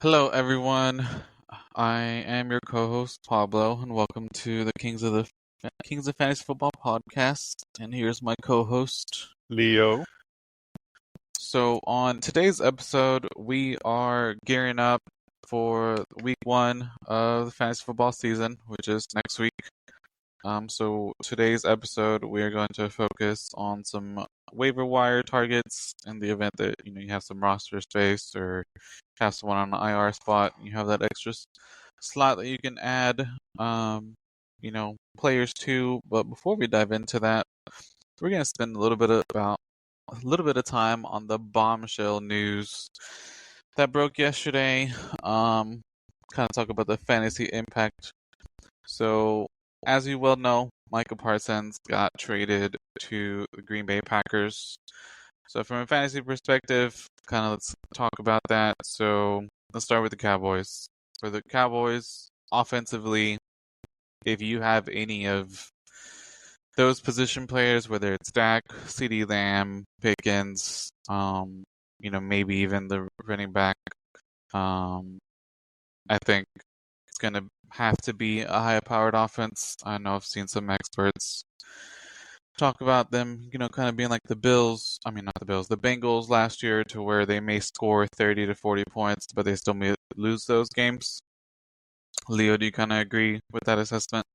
Hello, everyone. I am your co-host Pablo, and welcome to the Kings of Fantasy Football podcast. And here's my co-host. Leo. So, on today's episode, we are gearing up for week one of the fantasy football season, which is next week. So today's episode, we are going to focus on some waiver wire targets in the event that you have some roster space or have someone on an IR spot. You have that extra slot that you can add, players to. But before we dive into that, we're gonna spend a little bit of time on the bombshell news that broke yesterday. Kind of talk about the fantasy impact. So, as you well know, Micah Parsons got traded to the Green Bay Packers. So, from a fantasy perspective, kind of let's talk about that. So, let's start with the Cowboys. For the Cowboys, offensively, if you have any of those position players, whether it's Dak, CeeDee Lamb, Pickens, maybe even the running back, um, I think it's going to have to be a high-powered offense. I know I've seen some experts talk about them, kind of being like the Bills. I mean, not the Bills, the Bengals last year, to where they may score 30 to 40 points, but they still may lose those games. Leo, do you kind of agree with that assessment?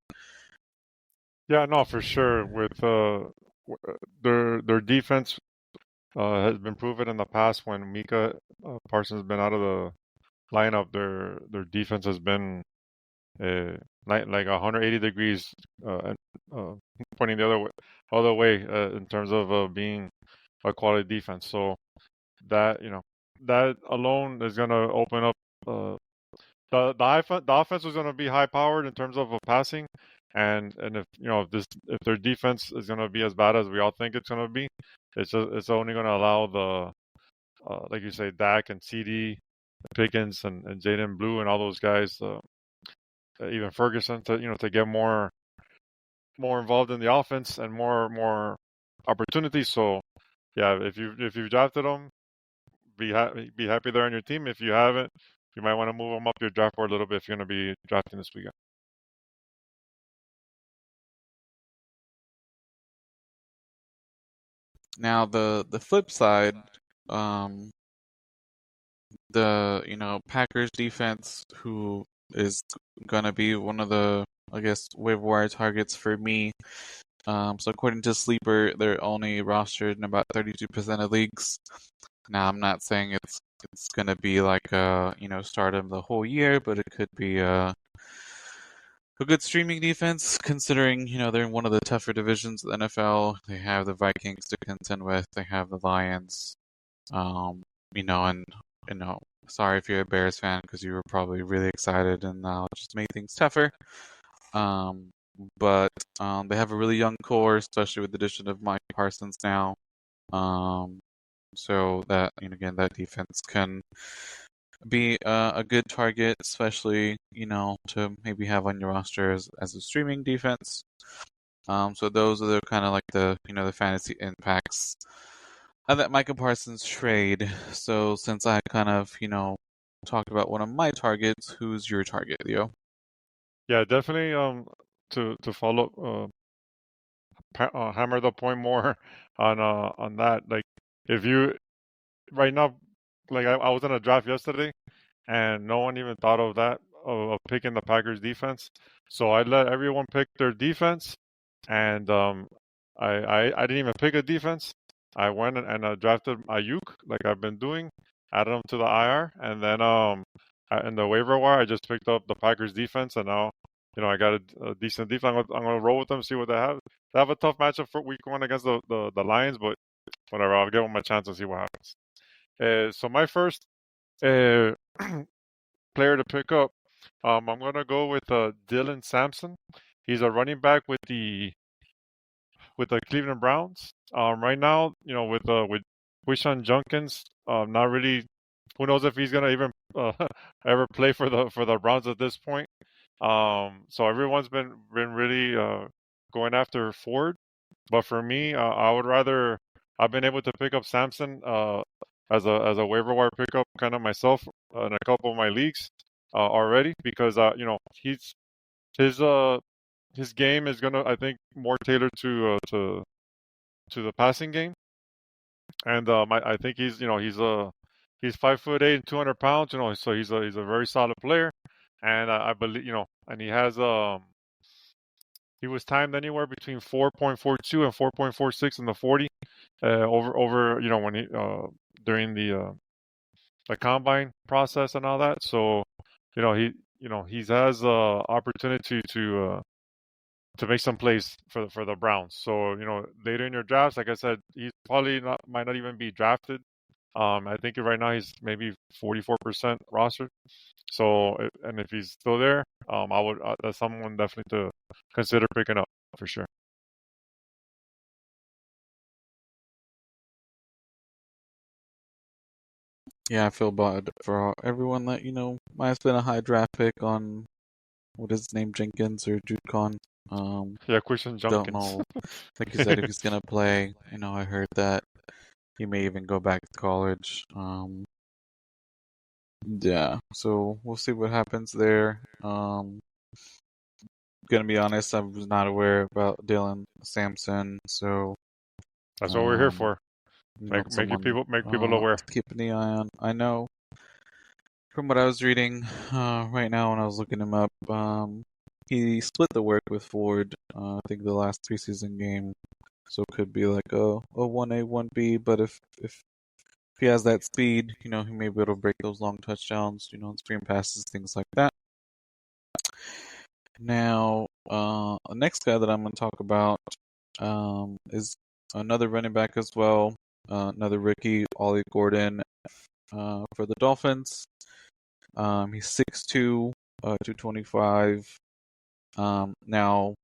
Yeah, no, for sure. With their defense has been proven in the past when Mika Parsons has been out of the lineup. Their defense has been like 180 degrees and pointing the other way in terms of being a quality defense. So that that alone is going to open up. The offense was going to be high powered in terms of passing, and if their defense is going to be as bad as we all think it's going to be, it's only going to allow the like you say Dak and CD, Pickens and Jaden Blue and all those guys, even Ferguson to get more involved in the offense and more opportunities. So yeah, if you drafted them, be happy they're on your team. If you haven't, you might want to move them up your draft board a little bit if you're going to be drafting this weekend. Now, the flip side, um, the Packers defense, who is gonna be one of the, I guess, waiver wire targets for me. So according to Sleeper, they're only rostered in about 32% of leagues. Now, I'm not saying it's gonna be like start of the whole year, but it could be a good streaming defense, considering they're in one of the tougher divisions of the NFL. They have the Vikings to contend with. They have the Lions. And sorry if you're a Bears fan because you were probably really excited and now just made things tougher. Um, but they have a really young core, especially with the addition of Mike Parsons now. Um, so that again, that defense can be a good target, especially to maybe have on your roster as a streaming defense. So those are the kind of like the fantasy impacts of that Micah Parsons trade. So since I kind of talked about one of my targets, who's your target, Leo? Yeah, definitely. To follow, hammer the point more on that. Like, if you right now, like I was in a draft yesterday, and no one even thought of that of picking the Packers defense. So I let everyone pick their defense, and I didn't even pick a defense. I went and drafted Ayuk like I've been doing, added him to the IR, and then in the waiver wire I just picked up the Packers defense, and now I got a decent defense. I'm gonna roll with them, see what they have. They have a tough matchup for week one against the Lions, but whatever. I'll give them a chance and see what happens. So my first uh, player to pick up, I'm gonna go with Dylan Sampson. He's a running back with the Cleveland Browns. Right now, with Wishan Junkins, not really. Who knows if he's gonna even ever play for the Browns at this point? So everyone's been really going after Ford, but for me, I would rather. I've been able to pick up Samson as a waiver wire pickup kind of myself in a couple of my leagues already because his his game is gonna, I think, more tailored to the passing game, and I think he's 5'8" and 200 pounds, so he's a very solid player, and I believe and he was timed anywhere between 4.42 and 4.46 in the 40 over when he during the combine process and all that. So he has opportunity to make some plays for the Browns. So later in your drafts, like I said, he's probably not might not even be drafted. I think right now he's maybe 44% roster. So and if he's still there, I would that's someone definitely to consider picking up for sure. Yeah, I feel bad for everyone that, might have been a high draft pick on, what is his name, Jenkins or Judcon. Um, Yeah, Christian don't Junkins. know, like you said, if he's gonna play. I heard that he may even go back to college. Yeah, so we'll see what happens there. Gonna be honest, I was not aware about Dylan Sampson, so That's what we're here um, for. someone Make people aware. to keep an eye on. I know from what I was reading right now when I was looking him up, he split the work with Ford. I think the last preseason game, so it could be like a 1A 1B. But if he has that speed, he may be able to break those long touchdowns, on screen passes, things like that. Now, the next guy that I'm going to talk about is another running back as well, another rookie, Ollie Gordon, for the Dolphins. He's 6'2", 225. Now,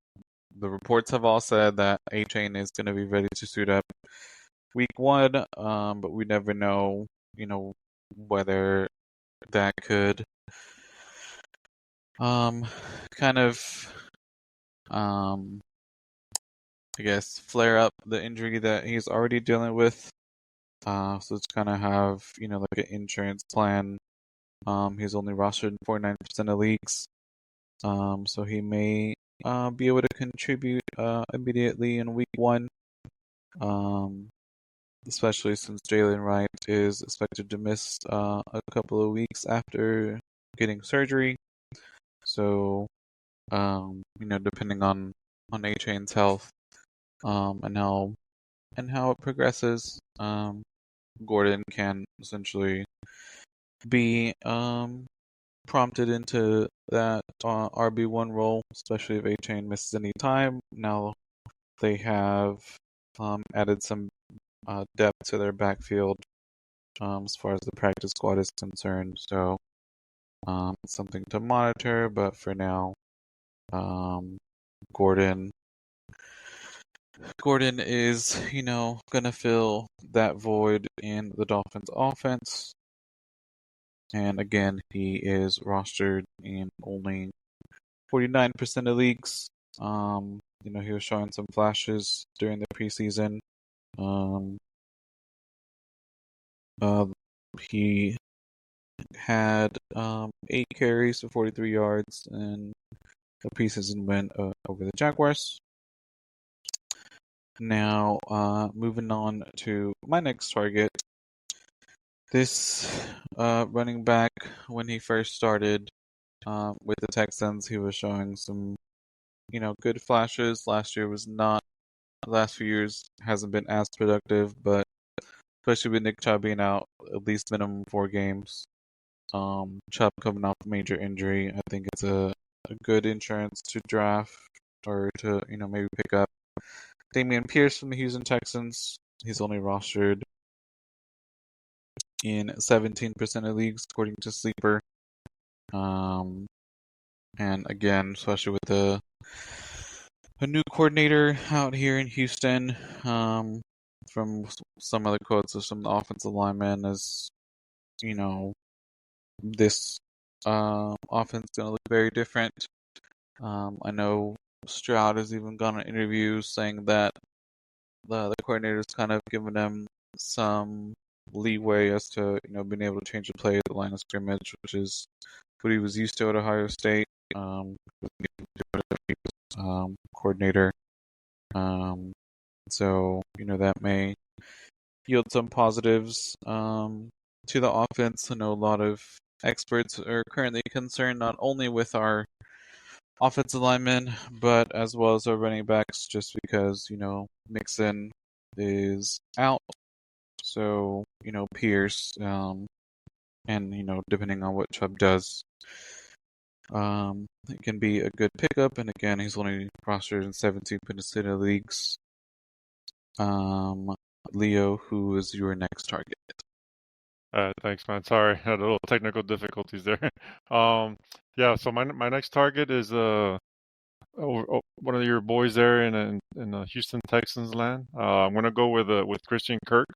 the reports have all said that A-Chain is going to be ready to suit up week one, but we never know, whether that could um, kind of, um, I guess, flare up the injury that he's already dealing with. So it's kind of have, like an insurance plan. He's only rostered in 49% of leagues. So he may be able to contribute immediately in week one. Um, Especially since Jalen Wright is expected to miss a couple of weeks after getting surgery. So, depending on A Chain's health, and how it progresses, Gordon can essentially be prompted into that RB1 role, especially if A Chain misses any time. Now they have added some depth to their backfield as far as the practice squad is concerned. So it's something to monitor, but for now, um, Gordon Gordon is, gonna fill that void in the Dolphins offense. And again, he is rostered in only 49% of leagues. He was showing some flashes during the preseason. Um, uh, he had 8 carries for 43 yards in a preseason win over the Jaguars. Now, moving on to my next target. This running back, when he first started with the Texans, he was showing some, good flashes. Last year was not. The last few years hasn't been as productive, but especially with Nick Chubb being out at least minimum 4 games. Chubb coming off major injury, I think it's a good insurance to draft or to maybe pick up. Damian Pierce from the Houston Texans. He's only rostered in 17% of leagues according to Sleeper. Um, and again, especially with a new coordinator out here in Houston, from some other quotes of some offensive linemen, is this offense going to look very different. I know Stroud has even gone on interviews saying that the coordinator's kind of given him some leeway as to being able to change the play at the line of scrimmage, which is what he was used to at Ohio State. With the coordinator. Um, so that may yield some positives to the offense. I know a lot of experts are currently concerned not only with our offensive linemen, but as well as our running backs, just because Mixon is out. So Pierce, and depending on what Chubb does, it can be a good pickup. And again, he's only rostered in 17 Peninsula leagues. Um, Leo, who is your next target? Thanks, man. Sorry, had a little technical difficulties there. Um, yeah. So my next target is one of your boys there in Houston Texans land. I'm gonna go with Christian Kirk.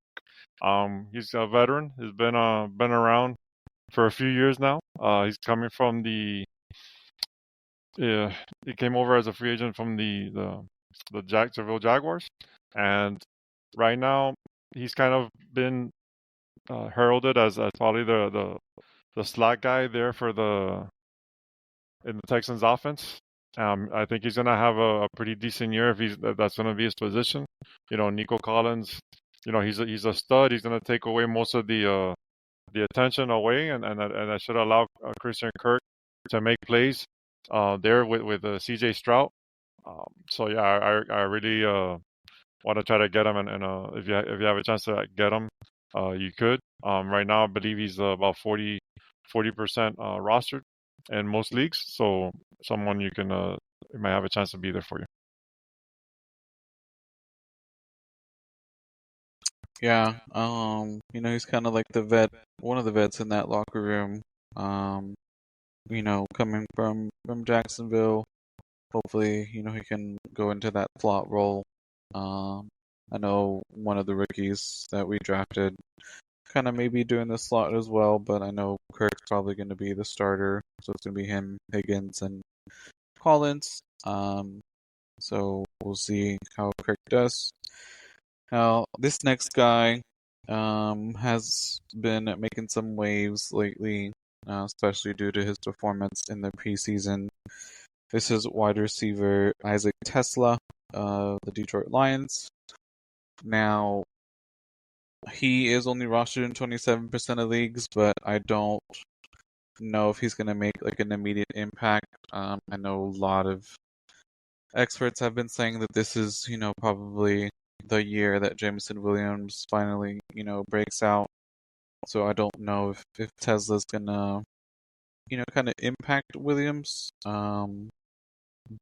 He's a veteran. He's been around for a few years now. He's coming from he came over as a free agent from the Jacksonville Jaguars, and right now he's kind of been heralded as probably the slot guy there for in the Texans offense. I think he's gonna have a pretty decent year if that's gonna be his position. Nico Collins, he's a stud. He's gonna take away most of the attention away, and that should allow Christian Kirk to make plays there with CJ Stroud. So yeah, I really want to try to get him, and if you have a chance to get him, you could. Right now, I believe he's about 40% rostered in most leagues, so someone you might have a chance to be there for you. Yeah, he's kind of like the vet, one of the vets in that locker room. Um, coming from Jacksonville, hopefully, he can go into that slot role. I know one of the rookies that we drafted kind of maybe doing the slot as well, but I know Kirk's probably going to be the starter, so it's going to be him, Higgins, and Collins. So we'll see how Kirk does. Now, this next guy has been making some waves lately, especially due to his performance in the preseason. This is wide receiver Isaac Tesla, the Detroit Lions. Now, he is only rostered in 27% of leagues, but I don't know if he's going to make like an immediate impact. I know a lot of experts have been saying that this is, probably the year that Jameson Williams finally, breaks out. So I don't know if Tesla's gonna, kind of impact Williams.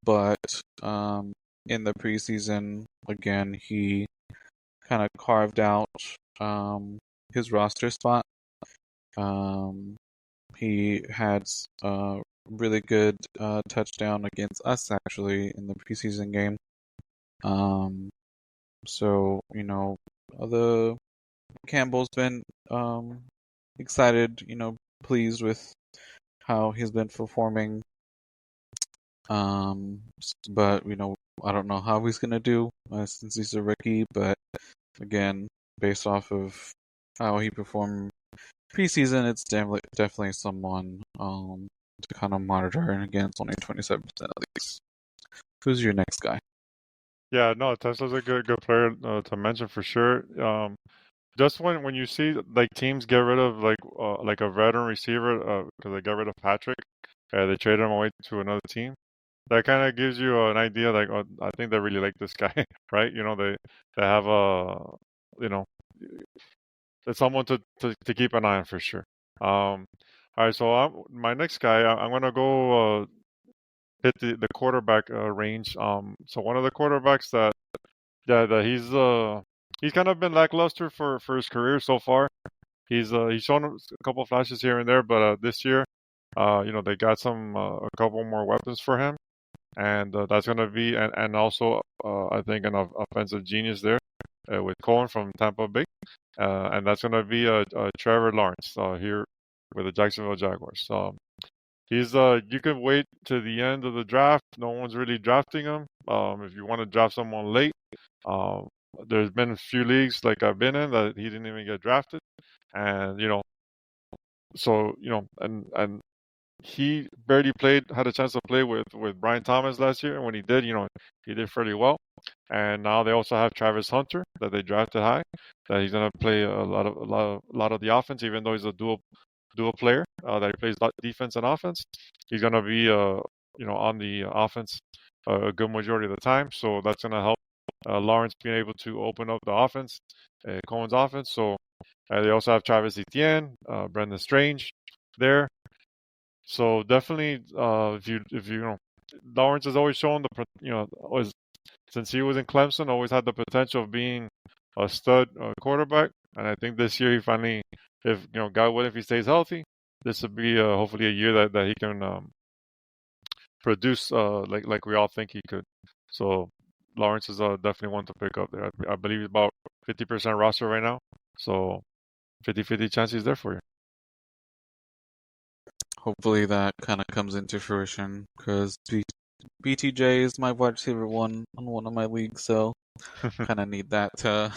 But in the preseason, again, he kind of carved out his roster spot. Um, he had a really good touchdown against us actually in the preseason game. So the Campbell's been excited, pleased with how he's been performing. But I don't know how he's gonna do since he's a rookie. But again, based off of how he performed preseason, it's definitely someone to kind of monitor. And again, it's only 27% at least. Who's your next guy? Yeah, no, Tesla's a good player to mention for sure. Just when you see like teams get rid of like a veteran receiver because they got rid of Patrick, they traded him away to another team. That kind of gives you an idea like, oh, I think they really like this guy, right? They have you know it's someone to keep an eye on for sure. All right, so my next guy, I'm gonna go hit the quarterback range. So one of the quarterbacks that he's kind of been lackluster for his career so far. He's shown a couple flashes here and there, but this year, they got a couple more weapons for him, and that's gonna be and also I think an offensive genius there with Cohen from Tampa Bay, and that's gonna be Trevor Lawrence here with the Jacksonville Jaguars. He's you can wait to the end of the draft. No one's really drafting him. If you want to draft someone late, there's been a few leagues like I've been in that he didn't even get drafted, and so and he barely had a chance to play with Brian Thomas last year, and when he did, he did fairly well. And now they also have Travis Hunter that they drafted high, that he's gonna play a lot of the offense, even though he's a dual player that he plays defense and offense. He's gonna be on the offense a good majority of the time, so that's gonna help Lawrence being able to open up the offense, Cohen's offense. So they also have Travis Etienne, Brendan Strange there. So definitely, if Lawrence has always shown always since he was in Clemson, always had the potential of being a stud quarterback. And I think this year he finally, if God willing, if he stays healthy, this would be hopefully a year that he can produce like we all think he could. So Lawrence is definitely one to pick up there. I believe he's about 50% roster right now. So 50-50 chance he's there for you. Hopefully that kind of comes into fruition because BTJ is my wide receiver one on one of my leagues, so kind of need that to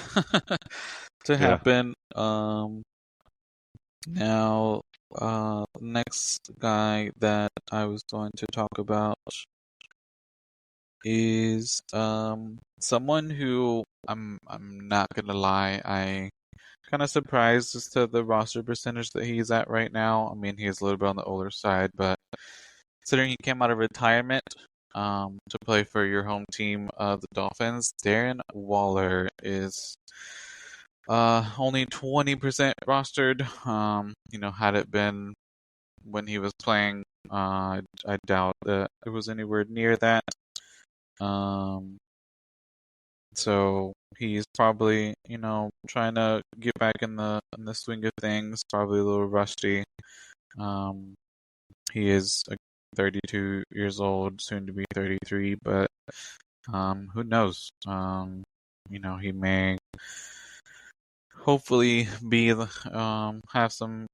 to Yeah. happen. Now, next guy that I was going to talk about is someone who I'm not gonna lie, I kind of surprised as to the roster percentage that he's at right now. I mean, he's a little bit on the older side, but considering he came out of retirement to play for your home team, the Dolphins, Darren Waller is only 20% rostered. Had it been when he was playing, I doubt that it was anywhere near that. Um, so he's probably, trying to get back in the swing of things. Probably a little rusty. Um, he is 32 years old, soon to be 33, but who knows? He may hopefully have some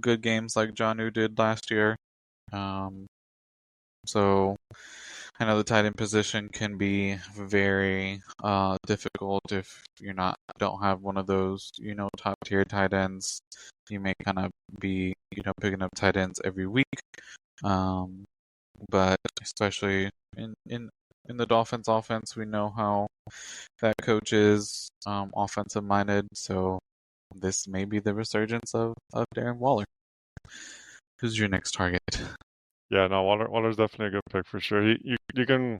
good games like Jonnu did last year. Um, so I know the tight end position can be very difficult if don't have one of those top tier tight ends. You may kind of be picking up tight ends every week. But especially in the Dolphins offense, we know how that coach is offensive minded. So this may be the resurgence of Darren Waller. Who's your next target? Yeah, no, Waller's definitely a good pick for sure. He's going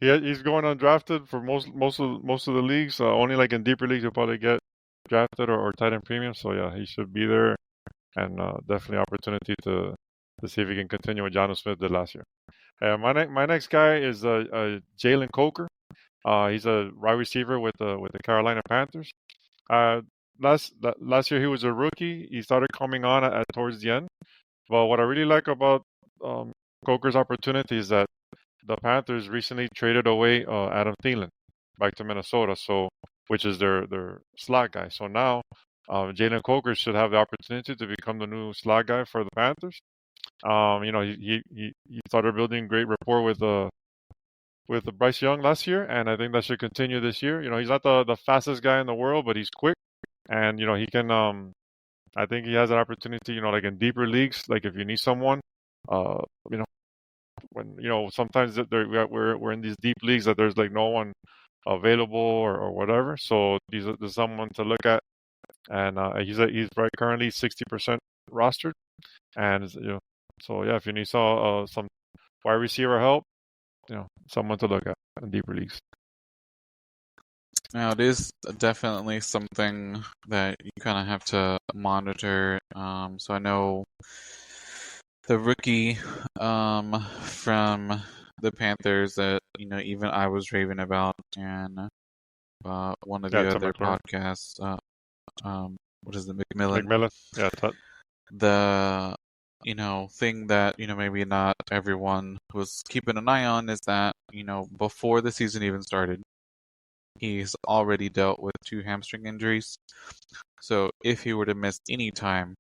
undrafted for most of the leagues. Only like in deeper leagues he'll probably get drafted or tight end premium. So yeah, he should be there, and definitely opportunity to see if he can continue what Jonnu Smith did last year. My next guy is Jalen Coker. He's a wide receiver with the Carolina Panthers. Uh, last year he was a rookie. He started coming on towards the end. But what I really like about um, Coker's opportunity is that the Panthers recently traded away Adam Thielen back to Minnesota, which is their slot guy. So now Jalen Coker should have the opportunity to become the new slot guy for the Panthers. He started building great rapport with Bryce Young last year, and I think that should continue this year. He's not the fastest guy in the world, but he's quick, and he can. I think he has an opportunity. Like in deeper leagues, like if you need someone, uh, you know, when sometimes we're in these deep leagues that there's like no one available or whatever. So there's someone to look at, and he's right currently 60% rostered, and so yeah, if you need some wide receiver help, someone to look at in deeper leagues. Now, it is definitely something that you kind of have to monitor. So I know the rookie from the Panthers that even I was raving about, and one of Yeah, the to other McLaurin, podcasts, what is it, McMillan? McMillan. Yeah, The thing that maybe not everyone was keeping an eye on is that before the season even started, he's already dealt with 2 hamstring injuries. So if he were to miss any time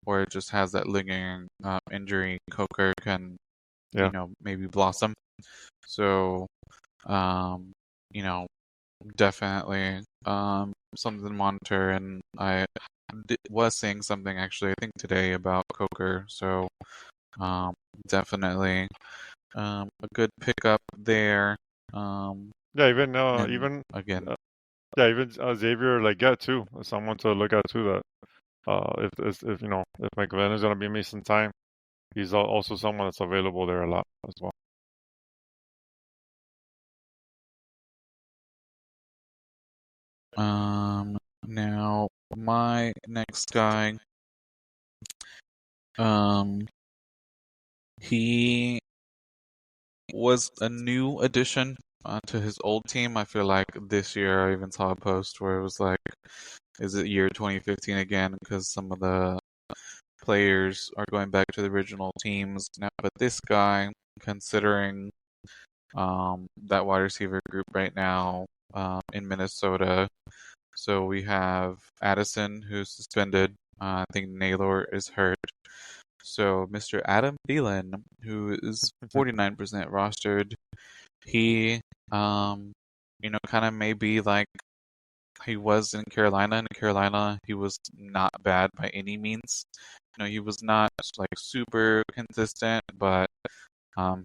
or just has that lingering injury, Coker can, yeah, maybe blossom. So, um, you know, definitely something to monitor, and I was saying something actually I think today about Coker, so um, definitely a good pickup there. Um, Yeah, even and again, Xavier Leggett too, someone to look at too. That if if McGlynn is going to be missing time, he's also someone that's available there a lot as well. now my next guy, um, he was a new addition to his old team. I feel like this year I even saw a post where it was like, is it year 2015 again? Because some of the players are going back to the original teams now. But this guy, considering that wide receiver group right now in Minnesota, so we have Addison who's suspended. I think Naylor is hurt. So Mr. Adam Thielen, who is 49% rostered, he, um, kind of maybe like he was in Carolina. In Carolina, he was not bad by any means. He was not like super consistent, but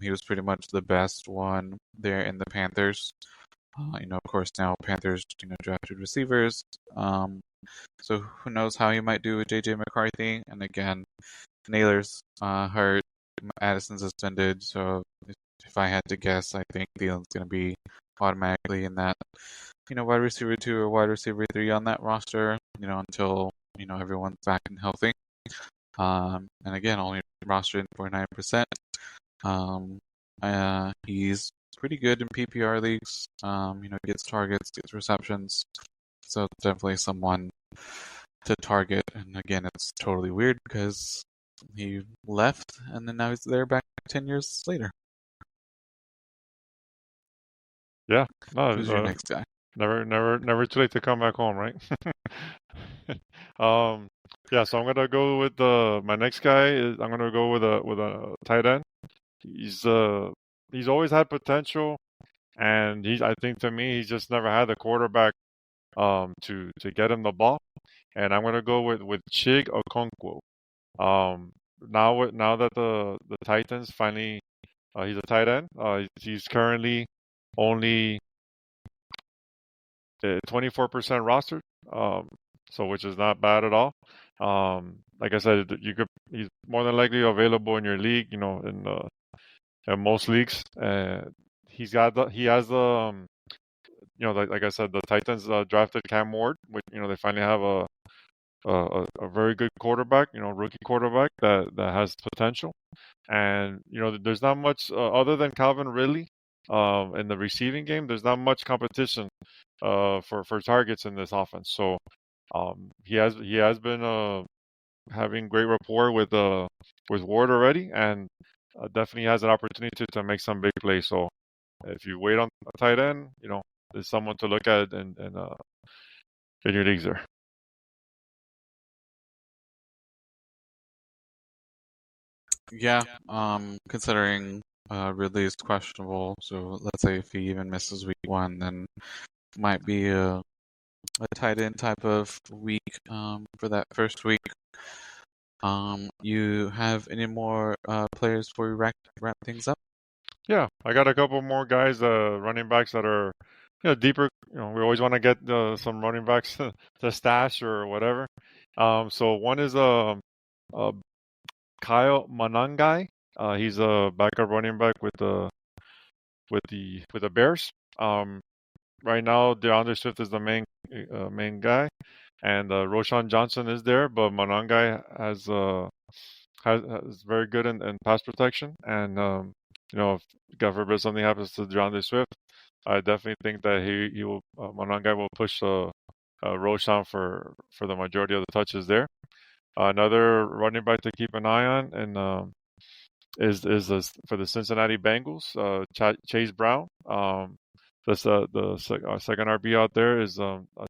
he was pretty much the best one there in the Panthers. Of course, now Panthers, drafted receivers. So who knows how he might do with JJ McCarthy? And again, Naylor's hurt, Addison's suspended. So if I had to guess, I think Thielen's going to be automatically in that, wide receiver 2 or wide receiver 3 on that roster, until, everyone's back and healthy. And again, only rostered in 49%. He's pretty good in PPR leagues. Gets targets, gets receptions. So it's definitely someone to target. And again, it's totally weird because he left and then now he's there back 10 years later. Yeah, no, Who's your next guy? never too late to come back home, right? um, yeah, so I'm gonna go with my next guy is I'm gonna go with a tight end. He's he's always had potential, and I think to me he's just never had the quarterback to get him the ball. And I'm gonna go with Chig Okonkwo. Now that the Titans finally he's a tight end. He's currently only 24% rostered, so which is not bad at all. Like I said, he's more than likely available in your league. In most leagues. He has the like I said, the Titans drafted Cam Ward, which they finally have a very good quarterback, rookie quarterback that has potential. And there's not much other than Calvin Ridley in the receiving game. There's not much competition for targets in this offense. So he has been having great rapport with Ward already, and definitely has an opportunity to make some big plays. So if you wait on a tight end, there's someone to look at in your leagues there. Yeah, considering Ridley is questionable, so let's say if he even misses week 1, then might be a tight end type of week for that first week. You have any more players before we wrap things up? Yeah, I got a couple more guys, running backs that are deeper. We always want to get some running backs to stash or whatever. So one is uh, Kyle Manangai. He's a backup running back with the Bears. Right now, DeAndre Swift is the main guy, and Roshan Johnson is there, but Manangai has very good in pass protection, and if God forbid something happens to DeAndre Swift, I definitely think that he will Manangai will push Roshan for the majority of the touches there. Another running back to keep an eye on, and for the Cincinnati Bengals, Chase Brown. Second RB out there is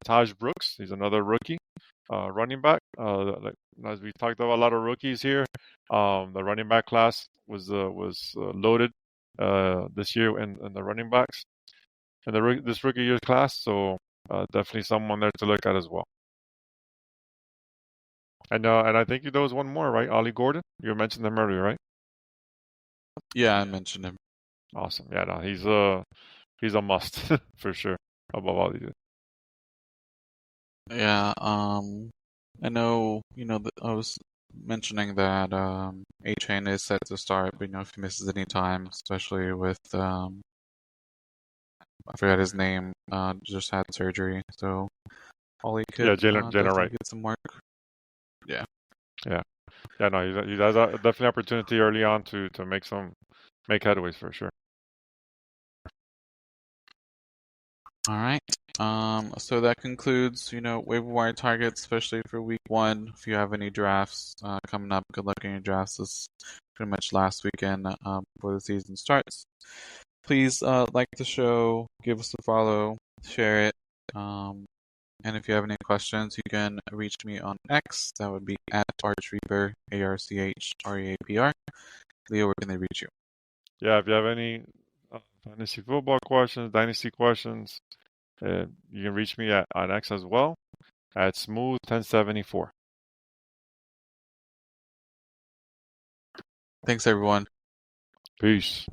Taj Brooks. He's another rookie running back. As we talked about a lot of rookies here, the running back class was loaded this year in the running backs. in this rookie year class. So definitely someone there to look at as well. And I think there was one more, right? Ollie Gordon. You mentioned him earlier, right? Yeah, I mentioned him. Awesome. Yeah, no, he's a must for sure. Above all these. Yeah, I know, I was mentioning that A-Chain is set to start, but if he misses any time, especially with I forgot his name, just had surgery, so Ollie Yeah, could Jalen definitely Wright. get some work. Yeah. Yeah, yeah, no, he has a definitely opportunity early on to make headways for sure. All right. So that concludes, waiver wire targets, especially for week one. If you have any drafts coming up, good luck in your drafts. This is pretty much last weekend before the season starts. Please like the show, give us a follow, share it. And if you have any questions, you can reach me on X. That would be at Archreaper, ARCHREAPR. Leo, where can they reach you? Yeah, if you have any fantasy football questions, dynasty questions, you can reach me on X as well at Smooth1074. Thanks, everyone. Peace.